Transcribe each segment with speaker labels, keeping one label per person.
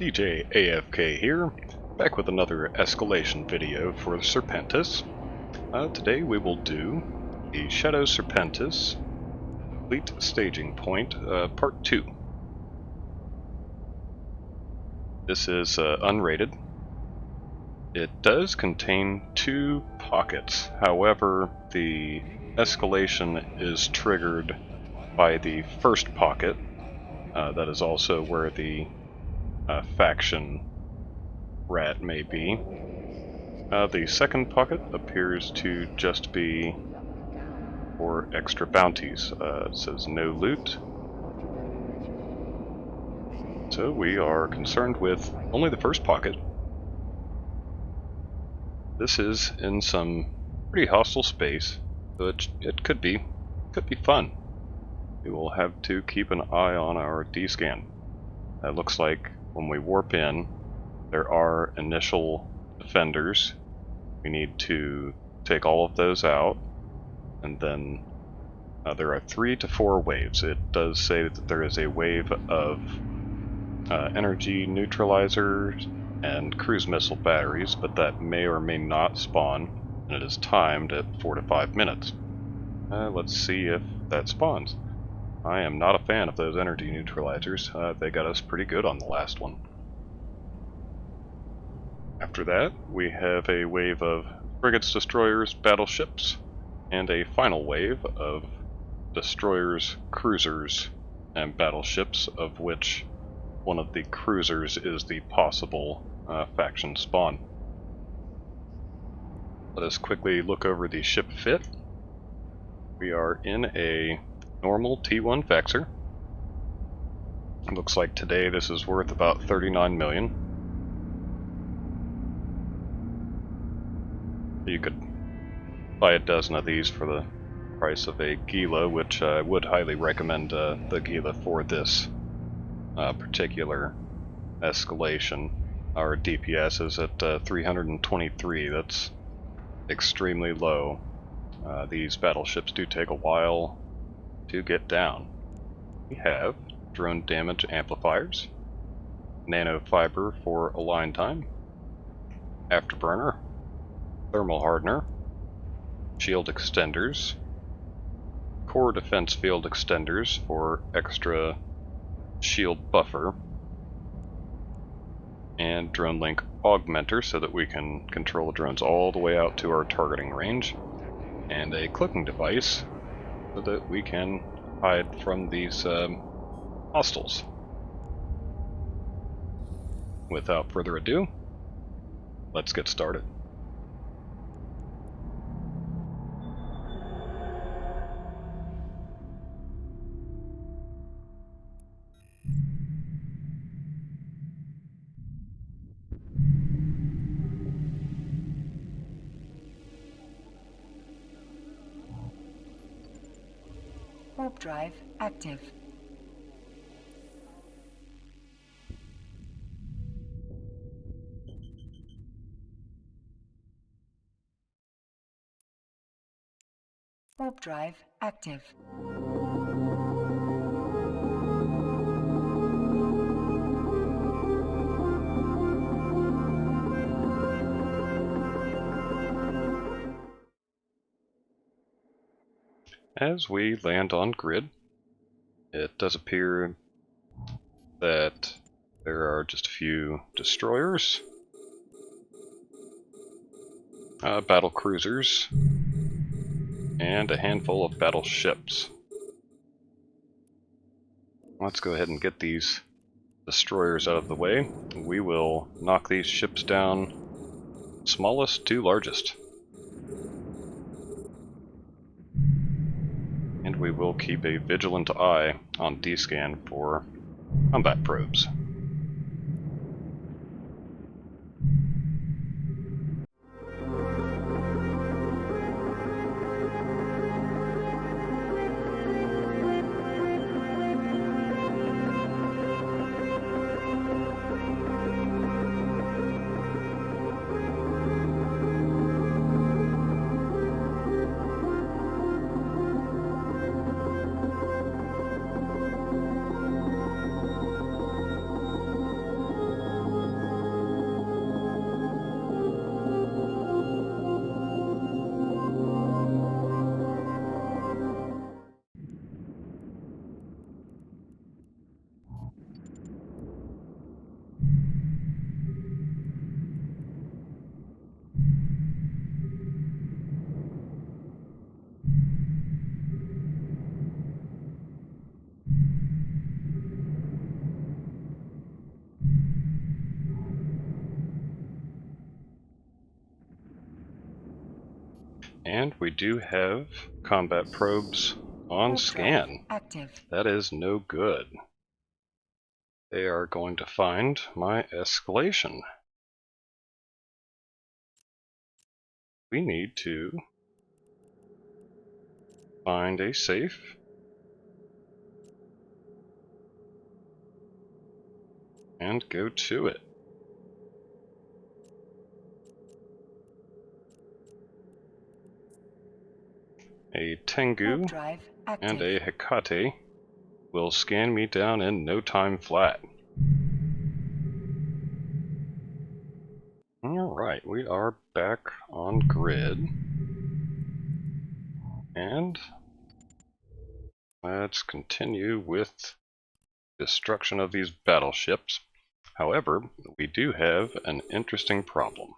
Speaker 1: DJ AFK here, back with another escalation video for Serpentis. Today we will do the Shadow Serpentis Complete Staging Point, Part 2. This is unrated. It does contain 2 pockets, however the escalation is triggered by the first pocket. That is also where the faction rat may be. The second pocket appears to just be for extra bounties. It says no loot. So we are concerned with only the first pocket. This is in some pretty hostile space, so it could be fun. We will have to keep an eye on our D-scan. It looks like when we warp in, there are initial defenders. We need to take all of those out, and then there are 3 to 4 waves. It does say that there is a wave of energy neutralizers and cruise missile batteries, but that may or may not spawn, and it is timed at 4 to 5 minutes. Let's see if that spawns. I am not a fan of those energy neutralizers. They got us pretty good on the last one. After that, we have a wave of frigates, destroyers, battleships, and a final wave of destroyers, cruisers, and battleships, of which one of the cruisers is the possible faction spawn. Let us quickly look over the ship fit. We are in a normal T1 Vexor. It looks like today this is worth about 39 million. You could buy a dozen of these for the price of a Gila, which I would highly recommend the Gila for this particular escalation. Our DPS is at 323. That's extremely low. These battleships do take a while to get down. We have drone damage amplifiers, Nanofiber for align time, Afterburner, thermal hardener, shield extenders, core defense field extenders for extra shield buffer, and drone link augmenter so that we can control the drones all the way out to our targeting range, and a clicking device so that we can hide from these hostiles. Without further ado, let's get started.
Speaker 2: Warp drive active. Warp drive active.
Speaker 1: As we land on grid, it does appear that there are just a few destroyers, battle cruisers, and a handful of battleships. Let's go ahead and get these destroyers out of the way. We will knock these ships down, smallest to largest. And we will keep a vigilant eye on D-scan for combat probes. And we do have combat probes on
Speaker 2: Warp
Speaker 1: scan.
Speaker 2: drive active.
Speaker 1: That is no good. They are going to find my escalation. We need to find a safe and go to it. A Tengu
Speaker 2: Warp drive
Speaker 1: and
Speaker 2: active.
Speaker 1: a Hecate will scan me down in no time flat. Alright, we are back on grid. And let's continue with destruction of these battleships. However, we do have an interesting problem.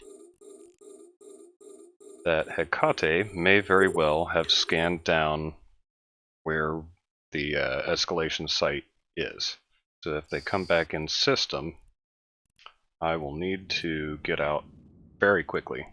Speaker 1: That Hecate may very well have scanned down where the escalation site is. So if they come back in system, I will need to get out very quickly.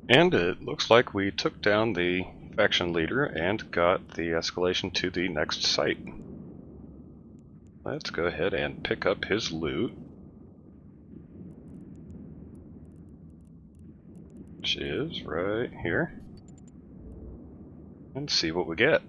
Speaker 1: And it looks like we took down the faction leader and got the escalation to the next site. Let's go ahead and pick up his loot, which is right here, and see what we get.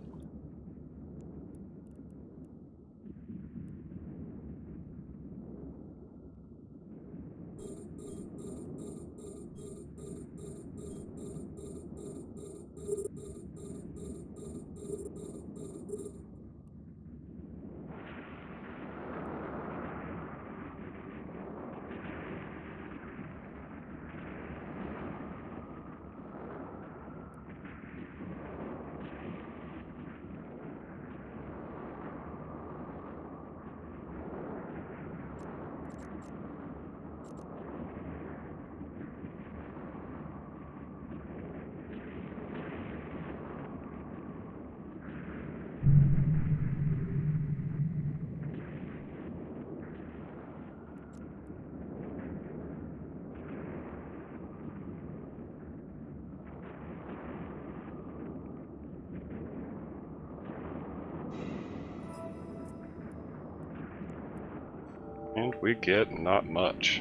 Speaker 1: And we get not much.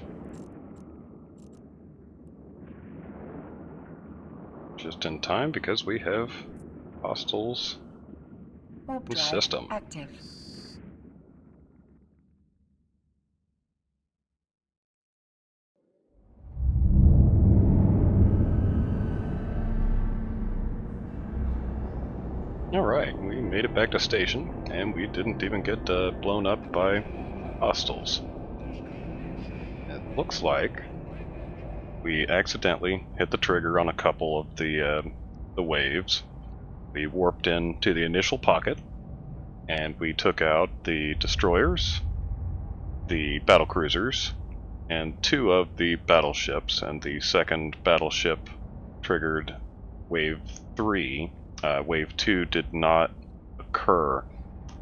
Speaker 1: Just in time because we have hostiles
Speaker 2: Warp
Speaker 1: in
Speaker 2: drive
Speaker 1: system.
Speaker 2: active.
Speaker 1: Alright, we made it back to station, and we didn't even get blown up by hostiles. It looks like we accidentally hit the trigger on a couple of the waves. We warped into the initial pocket, and we took out the destroyers, the battlecruisers, and 2 of the battleships, and the second battleship triggered Wave 3. Wave 2 did not occur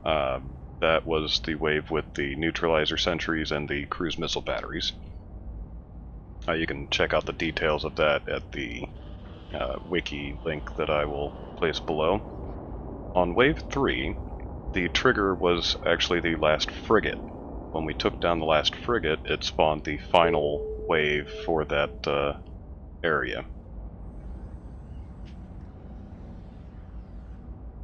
Speaker 1: That was the wave with the neutralizer sentries and the cruise missile batteries. You can check out the details of that at the wiki link that I will place below. On wave 3, the trigger was actually the last frigate. When we took down the last frigate, it spawned the final wave for that area.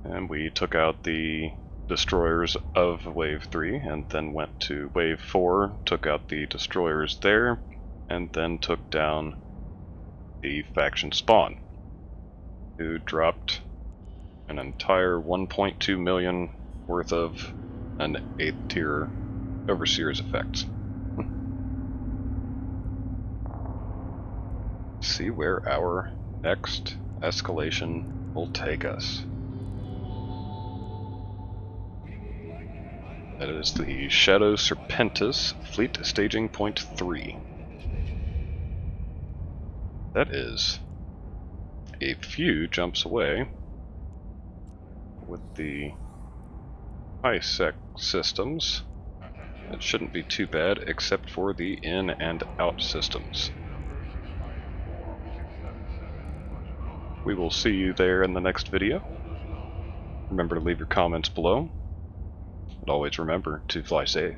Speaker 1: And we took out the destroyers of wave 3, and then went to wave 4, took out the destroyers there, and then took down the faction spawn, who dropped an entire 1.2 million worth of an 8th tier Overseer's effects. See where our next escalation will take us. That is the Shadow Serpentis Fleet Staging Point 3. That is a few jumps away with the high-sec systems. It shouldn't be too bad, except for the in and out systems. We will see you there in the next video. Remember to leave your comments below. And always remember to fly safe.